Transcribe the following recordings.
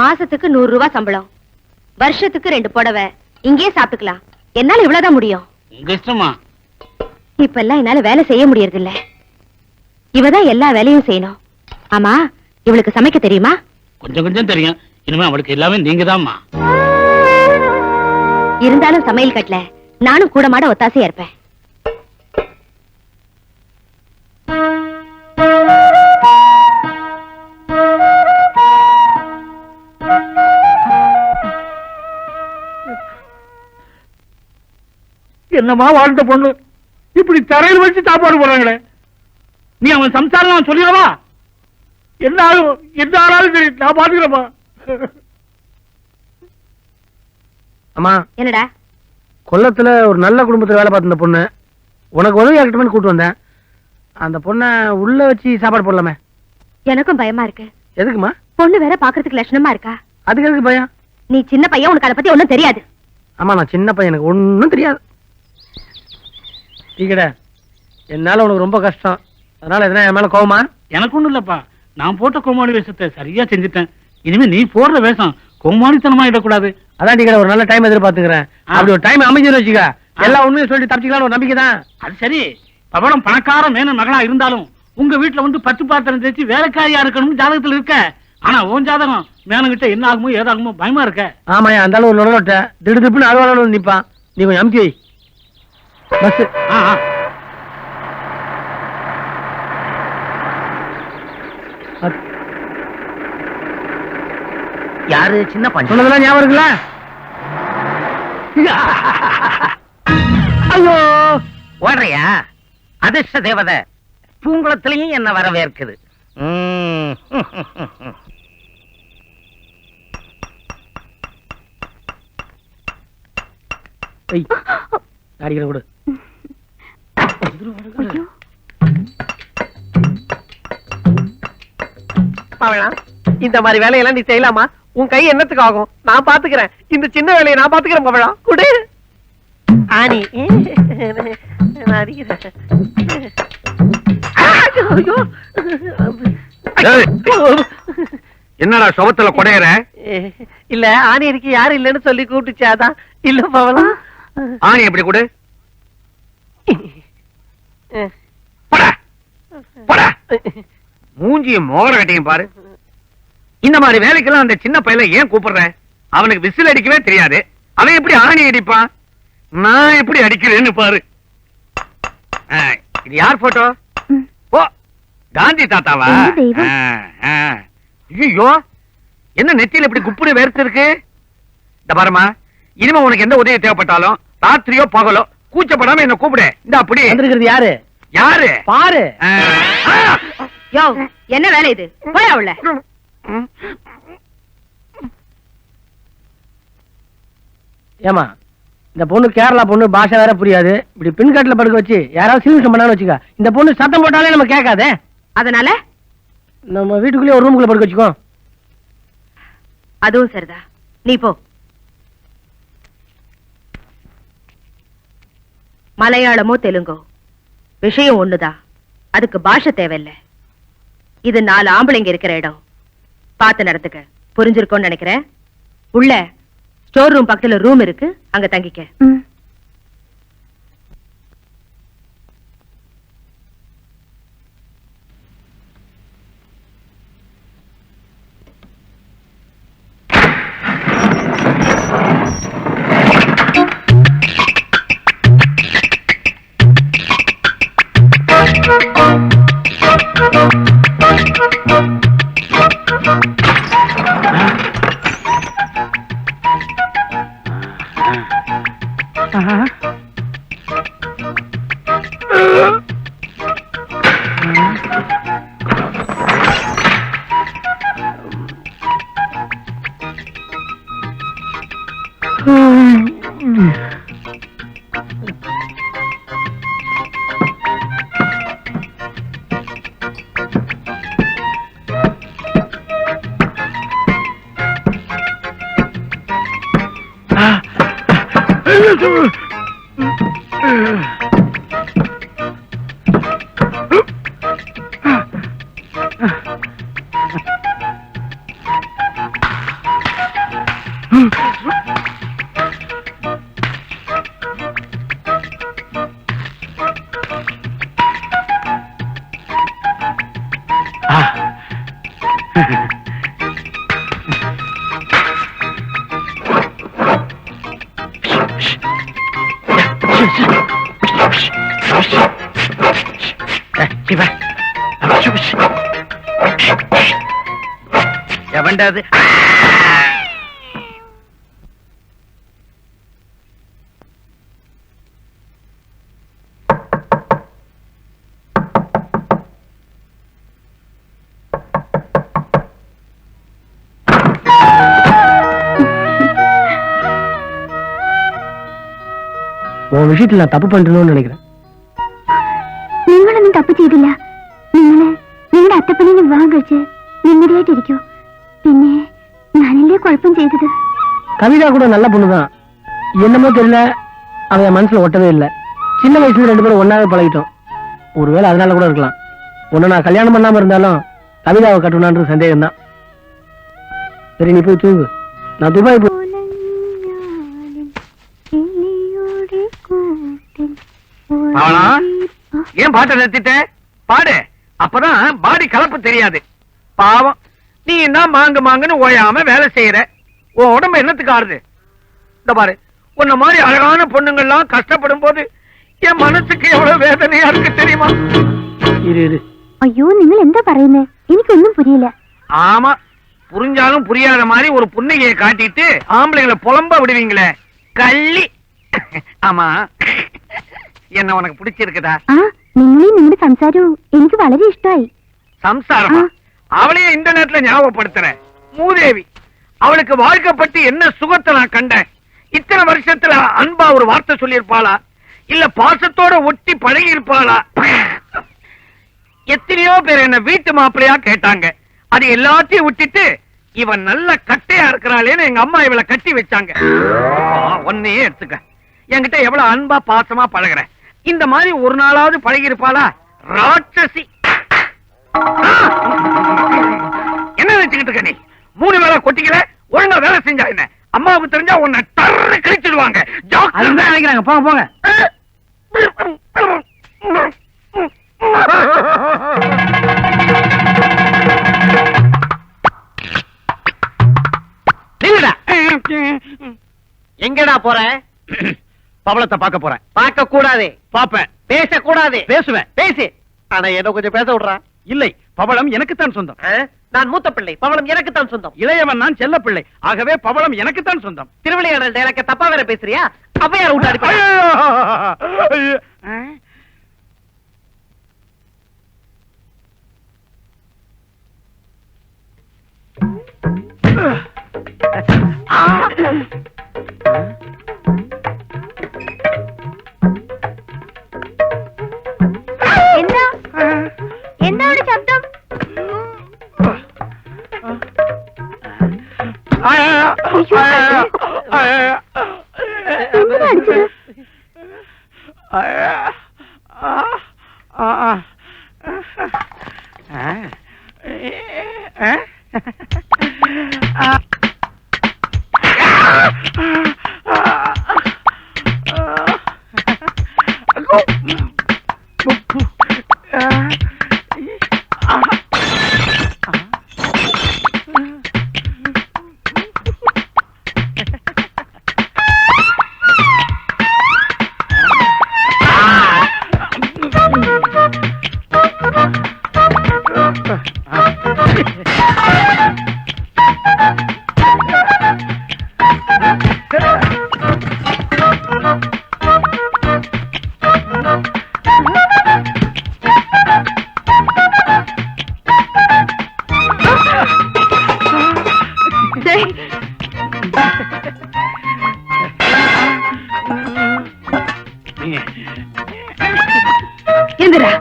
மாசத்துக்கு 100 ரூபாய் சம்பளம், வருஷத்துக்கு 2 புடவை, இங்கே சாப்பிட்டுக்கலாம். என்னால இவ்வளவுதான் முடியும். உங்க இஷ்டமா? இப்ப எல்லாம் என்னால வேலை செய்ய முடியறது இல்ல. இவதான் எல்லா வேலையும் செய்யணும். ஆமா, இவளுக்கு சமைக்க தெரியுமா? கொஞ்சம் கொஞ்சம் தெரியும். இனிமே அவளுக்கு எல்லாமே நீங்கதாம்மா. இருந்தாலும் சமையல் கட்டல நானும் கூட மாட ஒத்தாசையா இருப்பேன். என்னமா வாழ்ந்த பொண்ணு இப்படி தரையில் வச்சு சாப்பாடு போறாங்களே. நீ அவன் சம்சாரம் சொல்லிடவா? என்ன ஆகும், என்ன ஆனாலும் சரி, நான் பாத்துக்கிறேன்மா. அம்மா, என்னடா? கொல்லத்துல ஒரு நல்ல குடும்பத்துல வேலை பார்த்த பொண்ணு உனக்கு உதவி ஆகட்டுமே கூட்டு வந்தேன். அந்த பொண்ணை உள்ள வச்சு சாப்பாடு போடலாமே. எனக்கும் பயமா இருக்கு. எதுக்குமா? பொண்ணு வேற பாக்குறதுக்கு லட்சணமா இருக்கா. அதுக்கு எதுக்கு பயம்? நீ சின்ன பையன், உனக்கு அதை பத்தி ஒண்ணும் தெரியாது. ஆமா, நான் சின்ன பையன், எனக்கு ஒன்னும் தெரியாது. டீக்கட, என்னால உனக்கு ரொம்ப கஷ்டம். அதனால எதனா என் மேல கோவமா? எனக்கு ஒண்ணும் இல்லப்பா. நான் போட்ட கோமாளி வேஷத்தை சரியா செஞ்சுட்டேன். இனிமே நீ போடுற வேஷம் கோமாளித்தனமா இடக்கூடாது. அதான் டீக்கட, ஒரு நல்ல டைம் எதிர்பார்த்துக்கிறேன். அப்படி ஒரு டைம் அமைஞ்சுன்னு வச்சுக்க, எல்லா உண்மையும் சொல்லி தப்பிச்சுக்கலாம் ஒரு நம்பிக்கை தான். அது சரி, பவளம் பணக்கார மேனன் மகளா இருந்தாலும் உங்க வீட்டுல வந்து 10 பாத்திரம் தேய்ச்சி வேலைக்காரியா இருக்கணும்னு ஜாதகத்துல இருக்க. ஆனா உன் ஜாதகம் மேனங்கிட்ட என்ன ஆகுமோ ஏதாகுமோ பயமா இருக்க. ஆமாயா, அந்த அளவு நொடலோட்ட திடுதிப்புன்னு அறுவாளு நிப்பான். நீ கொஞ்சம் அமுக்கி வை. பஸ் யாரு? சின்ன பஞ்சு சொன்னதெல்லாம் ஞாபகம் இருக்குல்ல? ஐயோ, ஓடுறியா? அதிர்ஷ்ட தேவதை பூங்குளத்திலையும் என்ன வரவேற்குது. அடிக்கிற கொடு. இந்த மாதிரி வேலையெல்லாம் நீ செய்யலாமா? உன் கை என்னத்துக்கு ஆகும்? நான் பாத்துக்கிறேன். இந்த சின்ன வேலையை நான் பாத்துக்கிறேன். பவளா குடு. ஆனி என்னடா சுபத்துல கொடையற? இல்ல, ஆனி இருக்கு யாரும் இல்லன்னு சொல்லி கூப்பிட்டுச்சாதான். இல்ல பவளா, ஆனி எப்படி கொடு. மூஞ்சிய மோகர கட்டியும் பாரு. இந்த மாதிரி வேலைக்கெல்லாம் அந்த சின்ன பையல ஏன் கூப்பிடுற? அவனுக்கு விசில் அடிக்கவே தெரியாது. அவன் எப்படி ஆணி அடிப்பான்? நான் எப்படி அடிக்கிறேன்னு பாரு. இது யார் போட்டோ? ஓ, காந்தி தாத்தாவா? ஐயோ, என்ன நெத்தியில இப்படி குப்புடு வேர்த்து இருக்கு? இந்த பாருமா, இனிமே உனக்கு எந்த உதவி தேவைப்பட்டாலும் ராத்திரியோ பகலோ கூச்சப்படாம என்ன கூப்பிடு. இந்த அப்படி வந்திருக்கிறது யாரு? யாரு பாரு. யோ, என்ன வேலை இது? போய் அவள. ஏமா, இந்த பொண்ணு கேரளா பொண்ணு, பாஷை வேற புரியாது. இப்படி பின்காட்டுல படுக்க வச்சு யாராவது சீனிஷம் பண்ணான்னு வச்சுக்க, இந்த பொண்ணு சத்தம் போட்டாலே நம்ம கேட்காதே. அதனால நம்ம வீட்டுக்குள்ளே ஒரு ரூமுக்குள்ள படுக்க வச்சுக்கோ. அதுவும் சரிதா, நீ போ. மலையாளமோ தெலுங்கோ விஷயம் ஒண்ணுதான். அதுக்கு பாஷை தேவையில்லை. இது 4 ஆம்பளைங்க இருக்கிற இடம். பார்த்து நடத்துக்க. புரிஞ்சிருக்கோன்னு நினைக்கிறேன். உள்ள ஸ்டோர் ரூம் பக்கத்துல ரூம் இருக்கு, அங்க தங்கிக்க. எவன்டாது? உன் விஷயத்துல நான் தப்பு பண்றேன்னு நினைக்கிறேன். നിങ്ങളൊന്നും തപ്പ് ചെയ്തില്ല. നിങ്ങളുടെ അത്തപ്പനെ വിവാഹം കഴിച്ച് നിമ്മടിയായിട്ടിരിക്കൂ. പിന്നെ ഞാനല്ലേ കുഴപ്പം ചെയ്തത്. கவிதா கூட நல்ல பொண்ணுதான். என்னமோ தெரியல, அவன் என் மனசுல ஒட்டவே இல்லை. சின்ன வயசுல 2 பேரும் ஒன்னாவே பழகிட்டோம். ஒருவேளை அதனால கூட இருக்கலாம். உன்னை நான் கல்யாணம் பண்ணாம இருந்தாலும் கவிதாவை கட்டணும்ன்ற சந்தேகம் தான். சரி, நீ போய் தூங்கு. நான் துபாய் போய் ஏன் பாட்டை நிறுத்திட்ட? பாடு, அப்பதான் பாடி கலப்பு தெரியாது. பாவம், நீ என்ன மாங்கு மாங்குன்னு ஓயாம வேலை செய்யற. உன் உடம்பு என்னத்துக்கு ஆடுது? இந்த பாரு, உன்ன மாதிரி அழகான பொண்ணுங்கள்லாம் கஷ்டப்படும் போது என் மனசுக்கு எவ்வளவு வேதனையா இருக்கு தெரியுமா? இரு. അയ്യോ, നിങ്ങൾ എന്താ പറയുന്നത്? എനിക്കൊന്നും പുരിയില്ല. ஆமா, புரிஞ்சாலும் புரியாத மாதிரி ஒரு புன்னகையை காட்டிட்டு ஆம்பளைங்களை புலம்ப விடுவீங்களே, கள்ளி. ஆமா, என்ன உனக்கு பிடிச்சிருக்குதா? ആ, നിങ്ങളെയും നിങ്ങളുടെ സംസാരവും എനിക്ക് വളരെ ഇഷ്ടമായി. சம்சாரமா? அவளையே இந்த நேரத்துல ஞாபகப்படுத்துற மூதேவி. அவளுக்கு வாழ்க்கை பத்தி என்ன சுகத்தை நான் கண்டேன். இத்தனை வருஷத்துல அன்பா ஒரு வார்த்தை சொல்லியிருப்பாளா? இல்ல பாசத்தோட ஒட்டி பழகி இருப்பாளா? எத்தனையோ பேர் என்ன வீட்டு மாப்பிள்ளையா கேட்டாங்க. அது எல்லாத்தையும் விட்டுட்டு இவன் நல்ல கட்டையா இருக்கிறாளேன்னு எங்க அம்மா இவளை கட்டி வச்சாங்க. ஒன்னையே எடுத்துக்க, என்கிட்ட எவ்வளவு அன்பா பாசமா பழகுற. இந்த மாதிரி ஒரு நாளாவது பழகி இருப்பாளா? ராட்சசி. என்ன நினைச்சுக்கிட்டு இருக்க நீ? 3 வேளை கொட்டிக்கல, ஒழுங்கா வேலை செஞ்சா என்ன? அம்மாவுக்கு தெரிஞ்சா உன்னை டர்ரு கிழிச்சிடுவாங்க. அதுதான் நினைக்கிறாங்க. போங்க போங்க. எங்கடா போற? பவளத்தை பார்க்க போறேன். பார்க்க கூடாது. பாப்பேன். பேச கூடாது. பேசுவேன். பேசு. ஆனா ஏதோ கொஞ்சம் பேச விடுறா. இல்லை, பவளம் எனக்குத்தான் சொந்தம். நான் மூத்த பிள்ளை, பவளம் எனக்குத்தான் சொந்தம். இளையவன் நான் செல்ல பிள்ளை, ஆகவே பவளம் எனக்குத்தான் சொந்தம். திருவிளையாடல் எனக்கு தப்பா வேற பேசுறியா? அவையார விட்டாரு. എന്താ ഒരു ശബ്ദം? എന്തിനാ അടിച്ചത്? எந்திரா.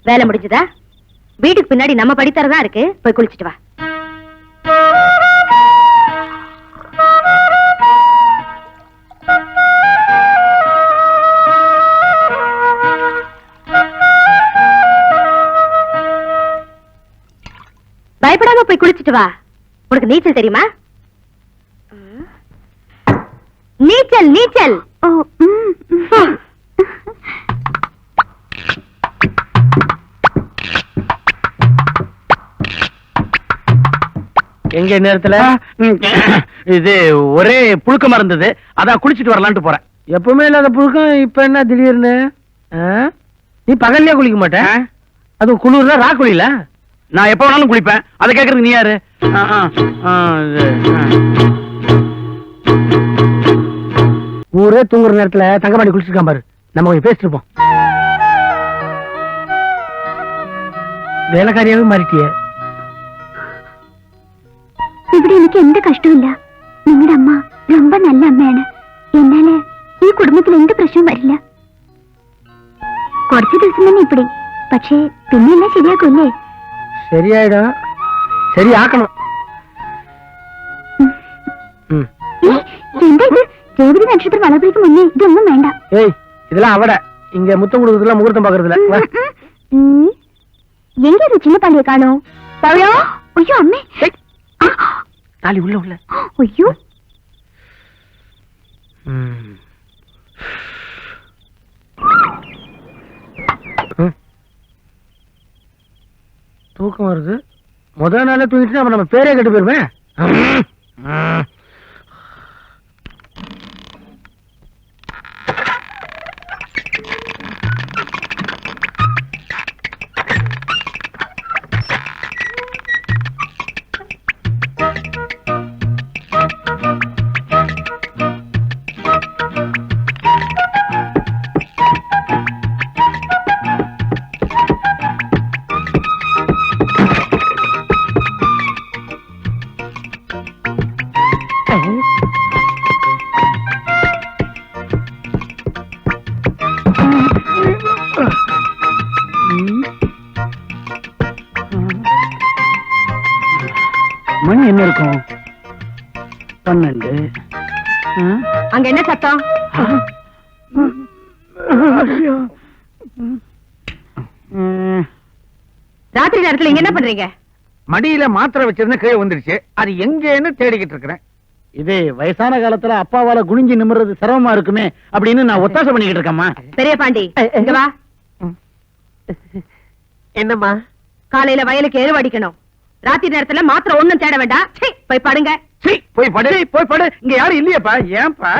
வேலை முடிஞ்சுதா? வீட்டுக்கு பின்னாடி நம்ம படித்தரதா இருக்கு, போய் குளிச்சிட்டு வா. பயப்படாம போய் குளிச்சிட்டு வா. உனக்கு நீச்சல் தெரியுமா? நீச்சல் நீச்சல். ஓ, எங்க நேரத்துல இது ஒரே புழுக்கமா இருந்தது, அதான் குளிச்சிட்டு வரலான்ட்டு போறேன். எப்பவுமே இல்லாத புழுக்கம் இப்ப என்ன திடீர்னு? நீ பகல்லையே குளிக்க மாட்டேன், அது குளிர்ல ரா குளில. நான் எப்ப வேணாலும் குளிப்பேன், அதை கேக்குறதுக்கு நீ யாரு? ஊரே தூங்குற நேரத்துல தங்கப்பாடி குளிச்சிருக்கான் பாரு, நம்ம போய் பேசிட்டு இருப்போம். வேலைக்காரியாவே மாறிட்டியே. ഇവിടെ എനിക്ക് എന്ത് കഷ്ടമില്ല. നിങ്ങളുടെ അമ്മ ரொம்ப നല്ല അമ്മയാണ്. എന്നാല് ഈ കുടുംബത്തിൽ എന്ത് പ്രശ്നവും വരില്ല. കുറച്ച് ദിവസം തന്നെ இப்படி, പക്ഷേ പിന്നെ എല്ലാം ശരിയാക്കുമല്ലേ? சரியாயிடும், சரி ஆக்கணும். എന്താ ഇത്? രേവതി നക്ഷത്രം വളർത്തേക്ക് മുന്നേ ഇതൊന്നും വേണ്ട. ஏய், இதெல்லாம் அவட இங்க முத்தம் கொடுக்கறதுல முகூர்த்தம் பாக்குறதுல. எங்க இது சின்ன பாண்டிய காணோம்? பவளோ, ஐயோ அம்மே. தாலி உள்ள உள்ள. ஐயோ, தூக்கம் வருது. முதல் நாளே தூங்கிட்டு நம்ம பேரே கெட்டு போயிருவேன். மணி என்ன இருக்கும்? 12. அங்க என்ன சத்தம்? ராத்திரி நேரத்துல இங்க என்ன பண்றீங்க? மடியில மாத்திரை வச்சிருந்த கீழே வந்துருச்சு, அது எங்கன்னு தேடிக்கிட்டு இருக்கிறேன். இது வயசான காலத்துல அப்பாவால குனிஞ்சு நிமிர்றது சிரமமா இருக்குமே அப்படின்னு நான் ஒத்தாசை பண்ணிக்கிட்டு இருக்கேம்மா. பெரிய பாண்டி, இங்க வா. என்னம்மா? காலையில வயலுக்கு எருவடிக்கணும். ராத்திரி நேரத்துல மாத்திரை ஒண்ணும் தேட வேண்டாம். சீ, போய் படுங்க. போய் படு, போய் படு. இங்க யாரும் இல்லையப்பா, ஏன்பா?